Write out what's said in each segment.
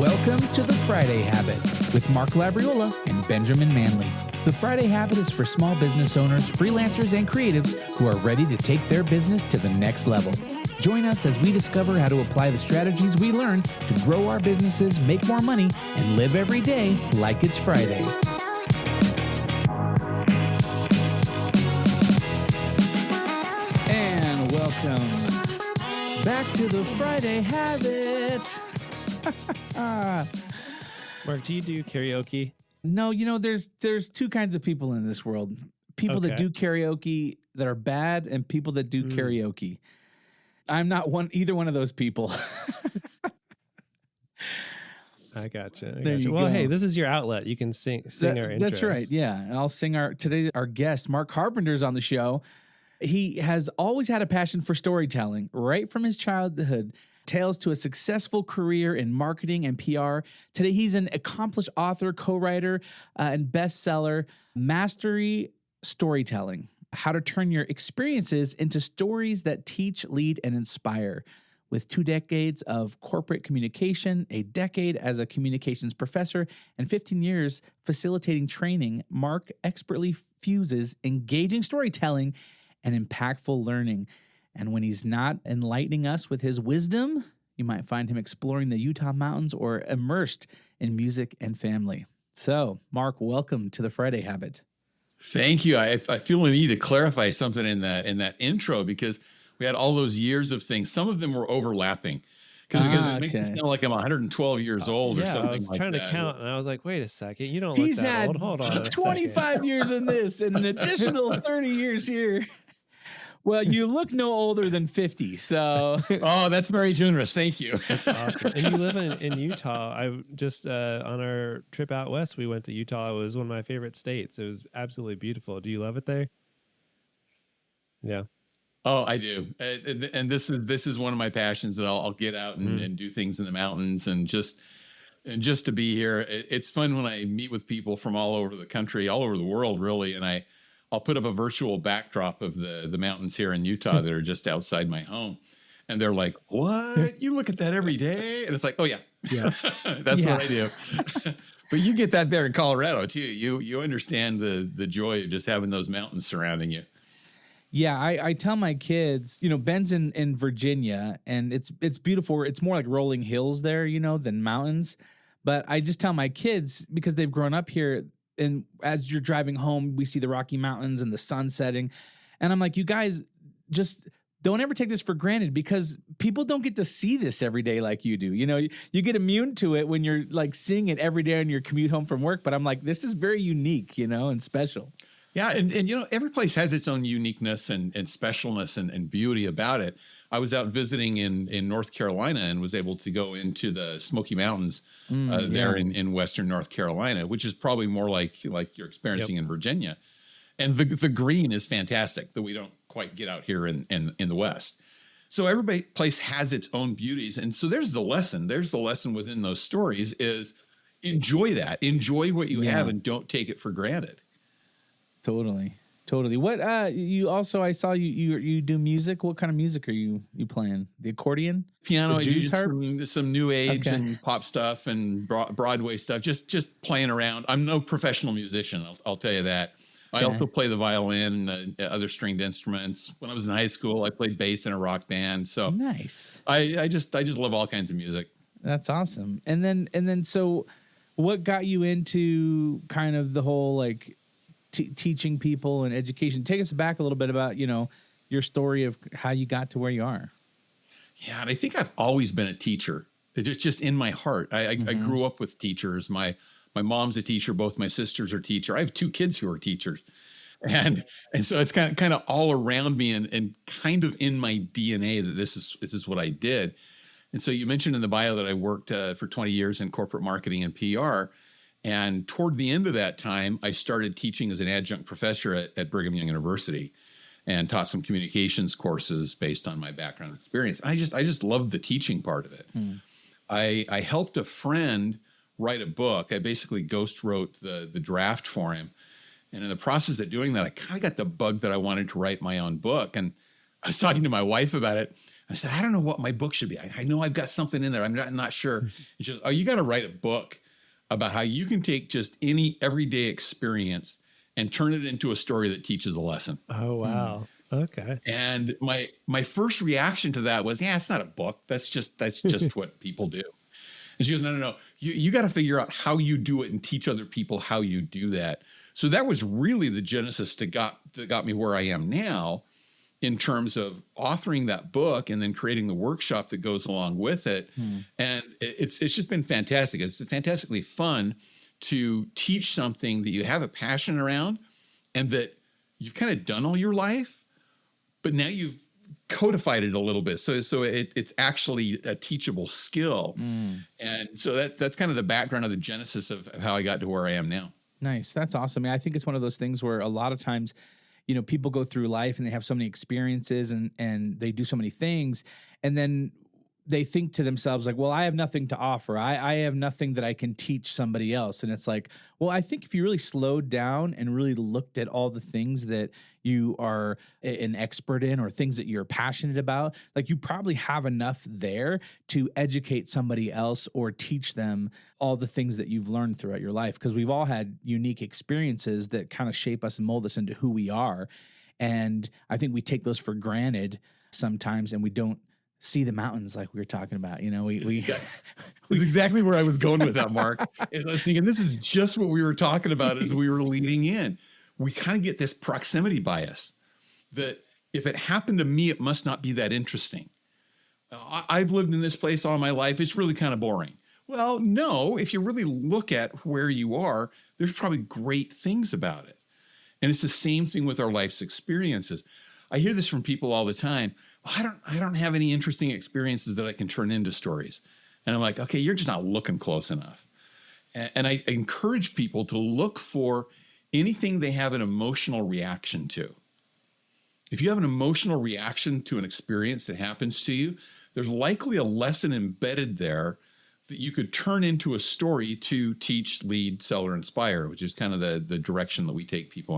Welcome to The Friday Habit with Mark Labriola and Benjamin Manley. The Friday Habit is for small business owners, freelancers, and creatives who are ready to take their business to the next level. Join us as we discover how to apply the strategies we learned to grow our businesses, make more money, and live every day like it's Friday. And welcome back to The Friday Habit. Mark, do you do karaoke? No, there's two kinds of people in this world. People that do karaoke that are bad and people that do karaoke. I'm not either one of those people. I gotcha. There you well, go. hey, this is your outlet. You can sing our intros. That's right. Yeah. I'll sing our guest, Mark Carpenter's on the show. He has always had a passion for storytelling right from his childhood. Tales to a successful career in marketing and PR. Today, he's an accomplished author, co-writer, and bestseller, Mastery Storytelling, how to turn your experiences into stories that teach, lead, and inspire. With 2 decades of corporate communication, a decade as a communications professor, and 15 years facilitating training, Mark expertly fuses engaging storytelling and impactful learning. And when he's not enlightening us with his wisdom, you might find him exploring the Utah mountains or immersed in music and family. So, Mark, welcome to The Friday Habit. Thank you. I feel the need to clarify something in that intro because we had all those years of things. Some of them were overlapping because it makes it sound like I'm 112 years old or something like that. I was trying to count, and I was like, wait a second. You don't He's look that had old. Hold on 25 years in this and an additional 30 years here. Well, you look no older than 50, so. Oh, that's very generous. Thank you. That's awesome. And you live in Utah. I just, on our trip out west, we went to Utah. It was one of my favorite states. It was absolutely beautiful. Do you love it there? Yeah. Oh, I do. And this is one of my passions that I'll get out and do things in the mountains and just to be here. It's fun when I meet with people from all over the country, all over the world, really. And I'll put up a virtual backdrop of the mountains here in Utah that are just outside my home. And they're like, what? You look at that every day? And it's like, oh, yeah. That's what I do. But you get that there in Colorado, too. You understand the joy of just having those mountains surrounding you. Yeah, I tell my kids, Ben's in Virginia, and it's beautiful. It's more like rolling hills there, than mountains. But I just tell my kids, because they've grown up here, and as you're driving home, we see the Rocky Mountains and the sun setting. And I'm like, you guys, just don't ever take this for granted because people don't get to see this every day like you do. You get immune to it when you're like seeing it every day on your commute home from work. But I'm like, this is very unique, and special. Yeah. And every place has its own uniqueness and specialness and beauty about it. I was out visiting in North Carolina and was able to go into the Smoky Mountains there in Western North Carolina, which is probably more like you're experiencing in Virginia. And the green is fantastic that we don't quite get out here in the West. So every place has its own beauties. And so there's the lesson. There's the lesson within those stories is enjoy that. Enjoy what you have and don't take it for granted. Totally. What you also, I saw you do music. What kind of music are you playing? The accordion? Piano, I do some new age and pop stuff and Broadway stuff, just playing around. I'm no professional musician, I'll tell you that. I also play the violin and other stringed instruments. When I was in high school, I played bass in a rock band. So nice. I just love all kinds of music. That's awesome. And then so what got you into kind of the whole like teaching people and education? Take us back a little bit about, your story of how you got to where you are. Yeah. And I think I've always been a teacher. It's just in my heart. I grew up with teachers. My mom's a teacher. Both my sisters are teachers. I have 2 kids who are teachers. And so it's kind of all around me and kind of in my DNA that this is what I did. And so you mentioned in the bio that I worked for 20 years in corporate marketing and PR. And toward the end of that time, I started teaching as an adjunct professor at Brigham Young University and taught some communications courses based on my background and experience. I just loved the teaching part of it. I helped a friend write a book. I basically ghost wrote the draft for him. And in the process of doing that, I kind of got the bug that I wanted to write my own book. And I was talking to my wife about it. I said, I don't know what my book should be. I know I've got something in there. I'm not sure. And she goes, oh, you got to write a book about how you can take just any everyday experience and turn it into a story that teaches a lesson. Oh, wow. Okay. And my first reaction to that was, yeah, it's not a book. That's just what people do. And she goes, no. You got to figure out how you do it and teach other people how you do that. So that was really the genesis that got me where I am now, in terms of authoring that book and then creating the workshop that goes along with it. And it's just been fantastic. It's fantastically fun to teach something that you have a passion around and that you've kind of done all your life, but now you've codified it a little bit. So it's actually a teachable skill. And so that's kind of the background of the genesis of how I got to where I am now. Nice. That's awesome. I think it's one of those things where a lot of times, you know, people go through life and they have so many experiences and they do so many things. And then they think to themselves like, well, I have nothing to offer. I have nothing that I can teach somebody else. And it's like, well, I think if you really slowed down and really looked at all the things that you are an expert in or things that you're passionate about, like you probably have enough there to educate somebody else or teach them all the things that you've learned throughout your life. Because we've all had unique experiences that kind of shape us and mold us into who we are. And I think we take those for granted sometimes, and we don't see the mountains like we were talking about. You know, That's exactly where I was going with that, Mark. And I was thinking, this is just what we were talking about as we were leading in. We kind of get this proximity bias that if it happened to me, it must not be that interesting. I've lived in this place all my life. It's really kind of boring. Well, no, if you really look at where you are, there's probably great things about it. And it's the same thing with our life's experiences. I hear this from people all the time. Well, I don't have any interesting experiences that I can turn into stories. And I'm like, okay, you're just not looking close enough. And I encourage people to look for anything they have an emotional reaction to. If you have an emotional reaction to an experience that happens to you, there's likely a lesson embedded there that you could turn into a story to teach, lead, sell, or inspire, which is kind of the direction that we take people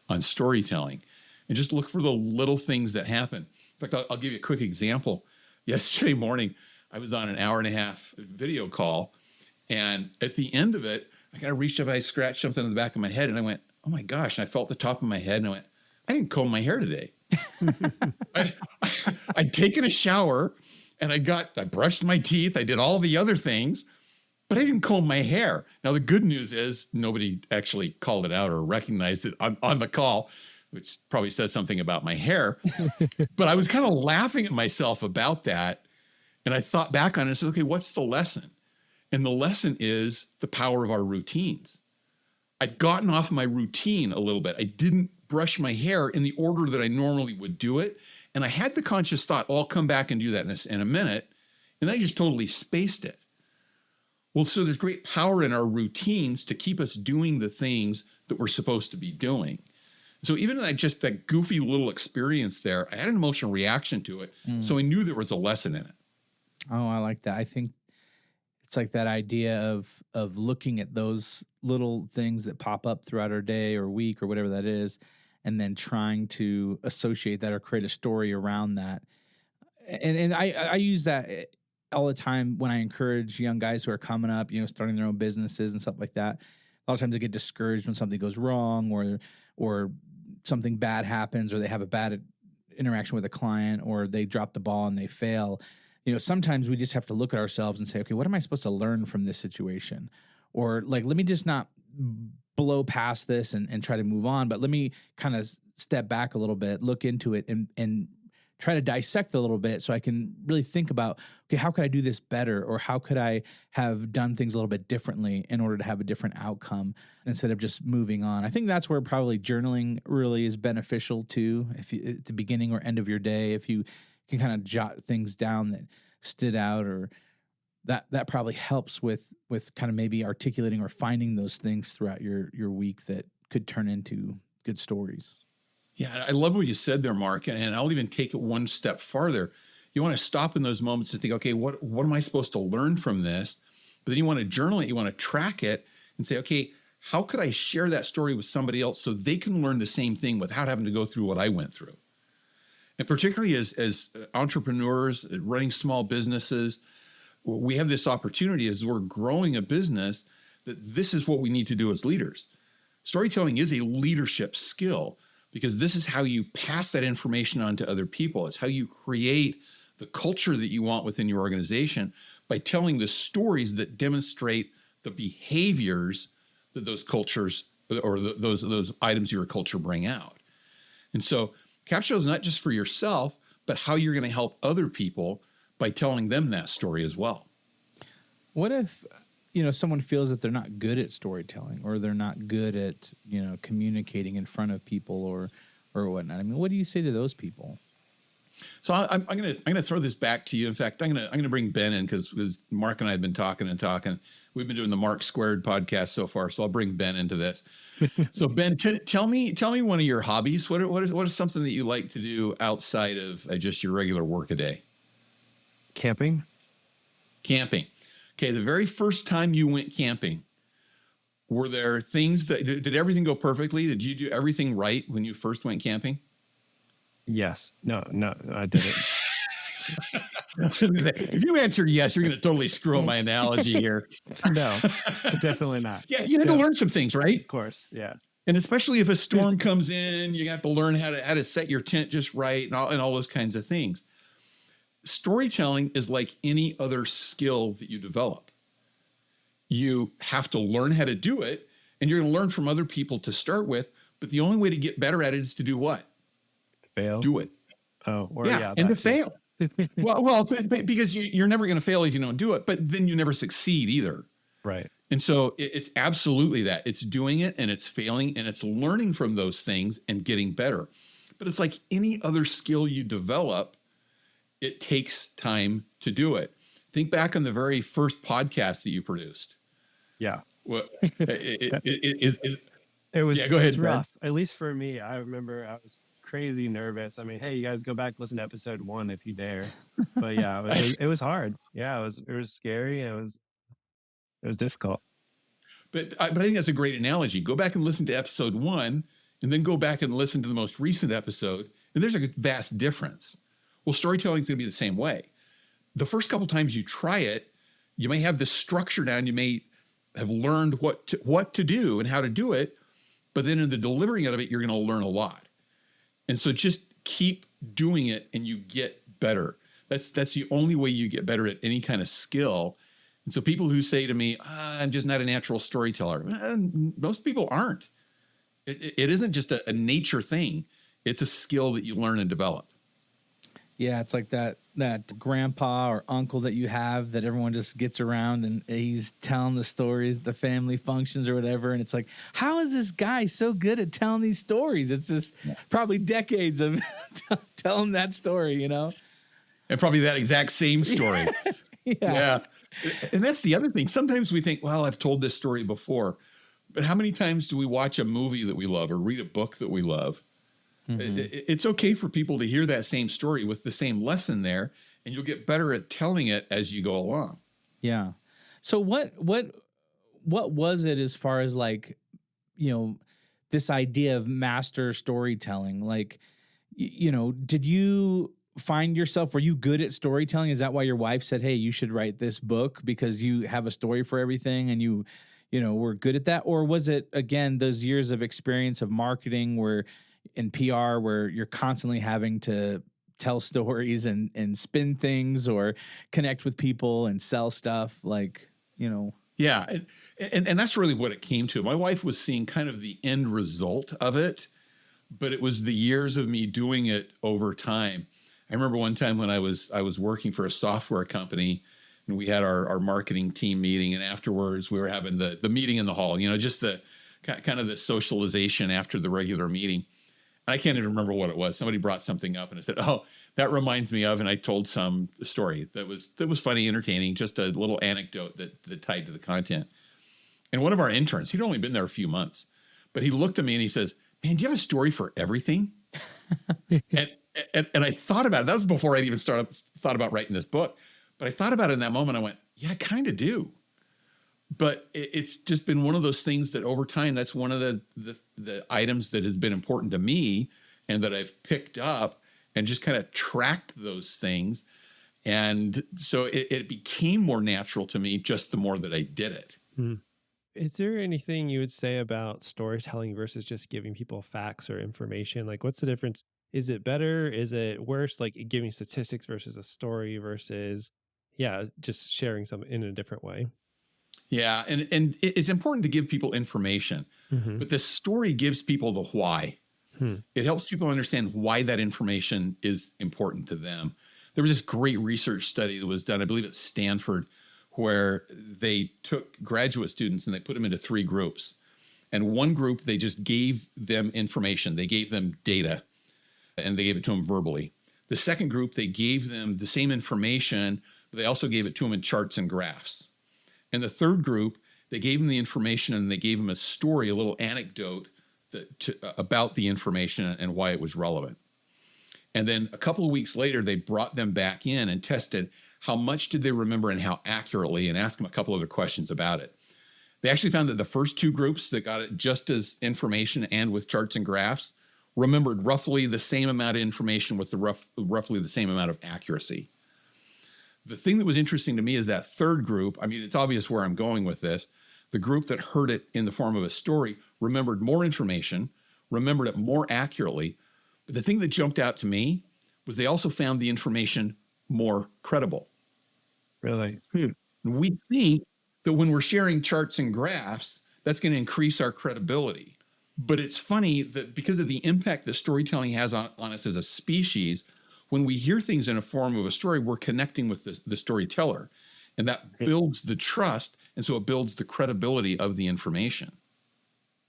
on storytelling. And just look for the little things that happen. In fact, I'll give you a quick example. Yesterday morning, I was on an 1.5-hour video call. And at the end of it, I kind of reached up, I scratched something in the back of my head, and I went, oh my gosh. And I felt the top of my head, and I went, I didn't comb my hair today. I'd taken a shower, and I brushed my teeth. I did all the other things, but I didn't comb my hair. Now, the good news is nobody actually called it out or recognized it on the call, which probably says something about my hair. But I was kind of laughing at myself about that. And I thought back on it and said, okay, what's the lesson? And the lesson is the power of our routines. I'd gotten off my routine a little bit. I didn't brush my hair in the order that I normally would do it. And I had the conscious thought, oh, I'll come back and do that in a minute. And I just totally spaced it. Well, so there's great power in our routines to keep us doing the things that we're supposed to be doing. So even that goofy little experience there, I had an emotional reaction to it. So I knew there was a lesson in it. Oh, I like that. I think it's like that idea of looking at those little things that pop up throughout our day or week or whatever that is, and then trying to associate that or create a story around that. And I use that all the time when I encourage young guys who are coming up, you know, starting their own businesses and stuff like that. A lot of times they get discouraged when something goes wrong or something bad happens, or they have a bad interaction with a client, or they drop the ball and they fail. You know, sometimes we just have to look at ourselves and say, okay, what am I supposed to learn from this situation? Or like, let me just not blow past this and try to move on, but let me kind of step back a little bit, look into it and try to dissect a little bit so I can really think about, okay, how could I do this better? Or how could I have done things a little bit differently in order to have a different outcome instead of just moving on? I think that's where probably journaling really is beneficial too. If you, at the beginning or end of your day, if you can kind of jot things down that stood out, or that probably helps with kind of maybe articulating or finding those things throughout your week that could turn into good stories. Yeah, I love what you said there, Mark. And I'll even take it one step farther. You want to stop in those moments and think, okay, what am I supposed to learn from this? But then you want to journal it, you want to track it and say, okay, how could I share that story with somebody else so they can learn the same thing without having to go through what I went through? And particularly as entrepreneurs running small businesses, we have this opportunity as we're growing a business that this is what we need to do as leaders. Storytelling is a leadership skill because this is how you pass that information on to other people. It's how you create the culture that you want within your organization by telling the stories that demonstrate the behaviors that those cultures or those items of your culture bring out. And so capture is not just for yourself, but how you're going to help other people by telling them that story as well. What if, someone feels that they're not good at storytelling or they're not good at, communicating in front of people or whatnot? I mean, what do you say to those people? So I'm gonna throw this back to you. In fact, I'm gonna bring Ben in because Mark and I have been talking. We've been doing the Mark Squared podcast so far, so I'll bring Ben into this. So Ben, tell me one of your hobbies. What is something that you like to do outside of just your regular work a day? Camping. Okay, the very first time you went camping, were there things did everything go perfectly? Did you do everything right when you first went camping? Yes. No, I didn't. If you answer yes, you're going to totally screw up my analogy here. No, definitely not. Yeah, you had to learn some things, right? Of course, yeah. And especially if a storm comes in, you have to learn how to set your tent just right and all those kinds of things. Storytelling is like any other skill that you develop. You have to learn how to do it, and you're going to learn from other people to start with, but the only way to get better at it is to do what? Fail. Do it. Oh, or and to fail. well, because you're never going to fail if you don't do it, but then you never succeed either. Right. And so it's absolutely that. It's doing it and it's failing and it's learning from those things and getting better. But it's like any other skill you develop, it takes time to do it. Think back on the very first podcast that you produced. Yeah. What It was, yeah, go ahead, it was rough. At least for me, I remember I was crazy nervous. I mean, hey, you guys go back, listen to episode 1 if you dare. But yeah, it was hard. Yeah, it was scary. It was difficult. But I think that's a great analogy. Go back and listen to episode 1 and then go back and listen to the most recent episode. And there's a vast difference. Well, storytelling is going to be the same way. The first couple times you try it, you may have the structure down. You may have learned what to do and how to do it. But then in the delivering of it, you're going to learn a lot. And so just keep doing it and you get better. That's the only way you get better at any kind of skill. And so people who say to me, I'm just not a natural storyteller. Most people aren't. It isn't just a nature thing. It's a skill that you learn and develop. Yeah, it's like that grandpa or uncle that you have that everyone just gets around and he's telling the stories, the family functions or whatever. And it's like, how is this guy so good at telling these stories? It's just probably decades of telling that story, And probably that exact same story. Yeah. And that's the other thing. Sometimes we think, well, I've told this story before. But how many times do we watch a movie that we love or read a book that we love? Mm-hmm. It's okay for people to hear that same story with the same lesson there, and you'll get better at telling it as you go along. Yeah. So what was it as far as like, this idea of master storytelling? Like, did you find yourself, were you good at storytelling? Is that why your wife said, hey, you should write this book because you have a story for everything and you were good at that? Or was it, again, those years of experience of marketing in PR where you're constantly having to tell stories and spin things or connect with people and sell stuff Yeah. And that's really what it came to. My wife was seeing kind of the end result of it, but it was the years of me doing it over time. I remember one time when I was working for a software company and we had our marketing team meeting, and afterwards we were having the meeting in the hall, just the kind of the socialization after the regular meeting. I can't even remember what it was. Somebody brought something up and I said, oh, that reminds me of, and I told some story that was funny, entertaining, just a little anecdote that tied to the content. And one of our interns, he'd only been there a few months, but he looked at me and he says, man, do you have a story for everything? and I thought about it. That was before I'd even thought about writing this book. But I thought about it in that moment. I went, yeah, I kind of do. But it's just been one of those things that over time, that's one of the items that has been important to me and that I've picked up. and just kind of tracked those things. And so it became more natural to me just the more that I did it. Hmm. Is there anything you would say about storytelling versus just giving people facts or information? Like, what's the difference? Is it better? Is it worse? Like giving statistics versus a story versus, just sharing something in a different way. Yeah. And it's important to give people information, but the story gives people the why. It helps people understand why that information is important to them. There was this great research study that was done, I believe at Stanford, where they took graduate students and they put them into 3 groups. And one group, they just gave them information. They gave them data and they gave it to them verbally. The second group, they gave them the same information, but they also gave it to them in charts and graphs. And the third group, they gave them the information and they gave them a story, a little anecdote about the information and why it was relevant. And then a couple of weeks later, they brought them back in and tested how much did they remember and how accurately, and asked them a couple other questions about it. They actually found that the first 2 groups that got it just as information and with charts and graphs remembered roughly the same amount of information with roughly the same amount of accuracy. The thing that was interesting to me is that third group, I mean, it's obvious where I'm going with this. The group that heard it in the form of a story remembered more information, remembered it more accurately. But the thing that jumped out to me was they also found the information more credible. Really? We think that when we're sharing charts and graphs, that's going to increase our credibility. But it's funny that because of the impact that storytelling has on us as a species, when we hear things in a form of a story, we're connecting with the storyteller. And that builds the trust. And so it builds the credibility of the information.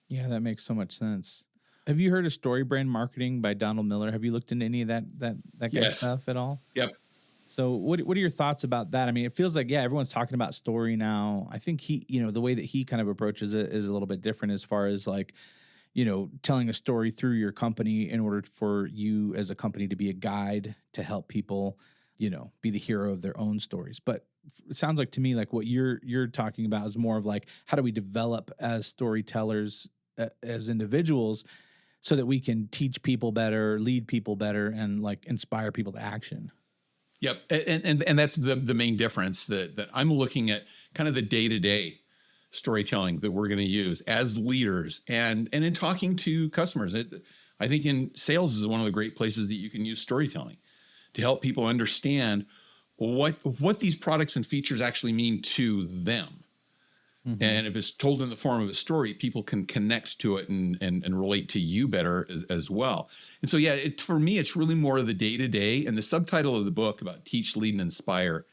Yeah, that makes so much sense. Have you heard of story brand marketing by Donald Miller? Have you looked into any of that kind of stuff at all? Yep. So what are your thoughts about that? I mean, it feels like, everyone's talking about story now. I think the way that he kind of approaches it is a little bit different as far as like, telling a story through your company in order for you as a company to be a guide to help people, be the hero of their own stories. But it sounds like to me, like what you're talking about is more of like, how do we develop as storytellers, as individuals, so that we can teach people better, lead people better, and like inspire people to action. Yep. And that's the main difference that I'm looking at kind of the day-to-day storytelling that we're going to use as leaders and in talking to customers. I think in sales is one of the great places that you can use storytelling to help people understand what these products and features actually mean to them. Mm-hmm. And if it's told in the form of a story, people can connect to it and relate to you better as well. And so, for me, it's really more of the day-to-day. And the subtitle of the book about teach, lead, and inspire,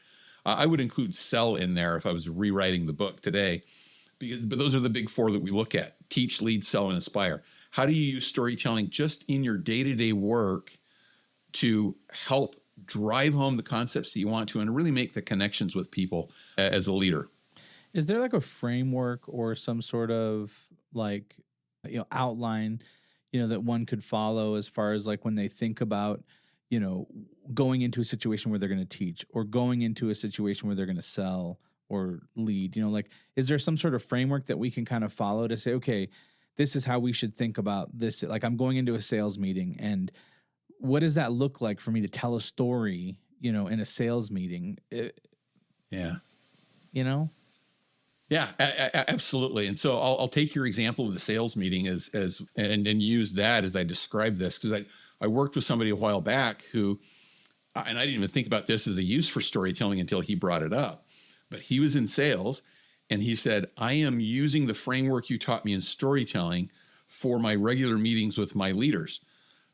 I would include sell in there if I was rewriting the book today, but those are the big 4 that we look at: teach, lead, sell, and inspire. How do you use storytelling just in your day-to-day work to help drive home the concepts that you want to and really make the connections with people as a leader? Is there like a framework or some sort of like, outline, that one could follow as far as like when they think about, going into a situation where they're going to teach or going into a situation where they're going to sell or lead, like, is there some sort of framework that we can kind of follow to say, okay, this is how we should think about this? Like, I'm going into a sales meeting, and what does that look like for me to tell a story, in a sales meeting? Yeah. Yeah, absolutely. And so I'll take your example of the sales meeting and use that as I describe this, because I worked with somebody a while back who, and I didn't even think about this as a use for storytelling until he brought it up, but he was in sales and he said, I am using the framework you taught me in storytelling for my regular meetings with my leaders,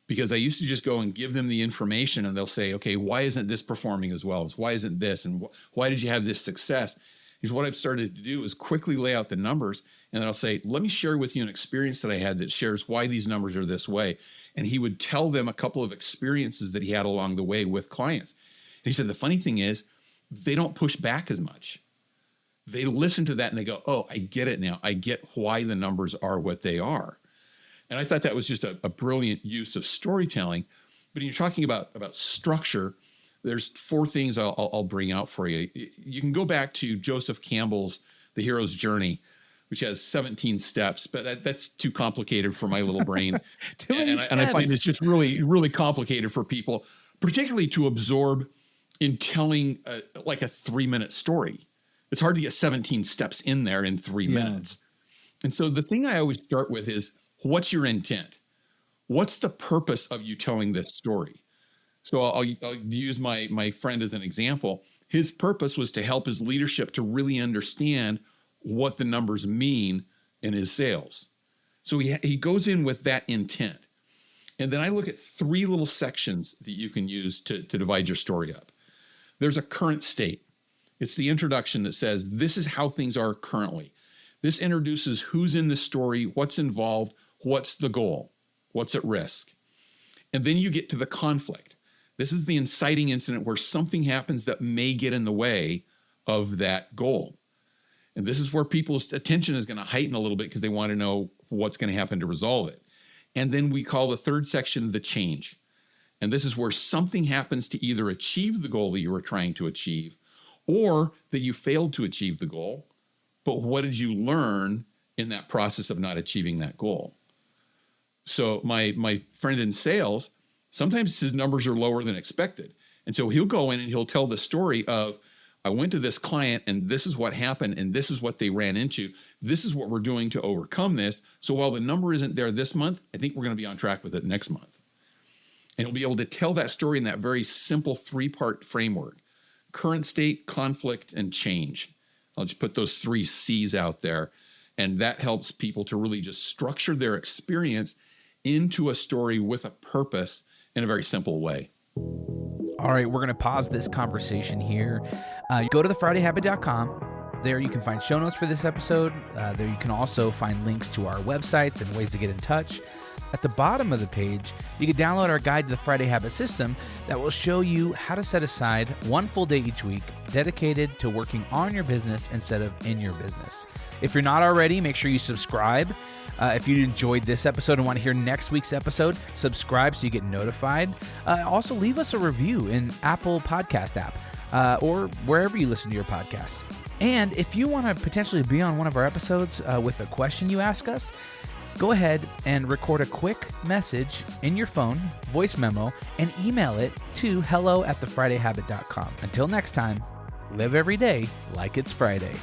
because I used to just go and give them the information and they'll say, okay, why isn't this performing as well? Why isn't this? And why did you have this success? Is what I've started to do is quickly lay out the numbers, and then I'll say, let me share with you an experience that I had that shares why these numbers are this way. And he would tell them a couple of experiences that he had along the way with clients. And he said, the funny thing is, they don't push back as much. They listen to that and they go, oh, I get it now. I get why the numbers are what they are. And I thought that was just a brilliant use of storytelling. But when you're talking about structure, there's 4 things I'll bring out for you. You can go back to Joseph Campbell's The Hero's Journey, which has 17 steps, but that's too complicated for my little brain. Too many steps. And I find it's just really, really complicated for people, particularly to absorb in telling like a 3-minute story. It's hard to get 17 steps in there in 3 minutes. And so the thing I always start with is, what's your intent? What's the purpose of you telling this story? So I'll use my friend as an example. His purpose was to help his leadership to really understand what the numbers mean in his sales. So he goes in with that intent. And then I look at 3 little sections that you can use to divide your story up. There's a current state. It's the introduction that says, this is how things are currently. This introduces who's in the story, what's involved, what's the goal, what's at risk. And then you get to the conflict. This is the inciting incident where something happens that may get in the way of that goal. And this is where people's attention is going to heighten a little bit because they want to know what's going to happen to resolve it. And then we call the third section the change. And this is where something happens to either achieve the goal that you were trying to achieve, or that you failed to achieve the goal. But what did you learn in that process of not achieving that goal? So my friend in sales, sometimes his numbers are lower than expected. And so he'll go in and he'll tell the story of, I went to this client and this is what happened and this is what they ran into. This is what we're doing to overcome this. So while the number isn't there this month, I think we're going to be on track with it next month. And he'll be able to tell that story in that very simple 3-part framework: current state, conflict, and change. I'll just put those 3 C's out there. And that helps people to really just structure their experience into a story with a purpose in a very simple way. All right, we're going to pause this conversation here. Go to thefridayhabit.com. There you can find show notes for this episode. There you can also find links to our websites and ways to get in touch. At the bottom of the page, you can download our guide to the Friday Habit System that will show you how to set aside 1 full day each week dedicated to working on your business instead of in your business. If you're not already, make sure you subscribe. If you enjoyed this episode and want to hear next week's episode, subscribe so you get notified. Also, leave us a review in Apple Podcast app or wherever you listen to your podcasts. And if you want to potentially be on one of our episodes with a question you ask us, go ahead and record a quick message in your phone, voice memo, and email it to hello@thefridayhabit.com. Until next time, live every day like it's Friday.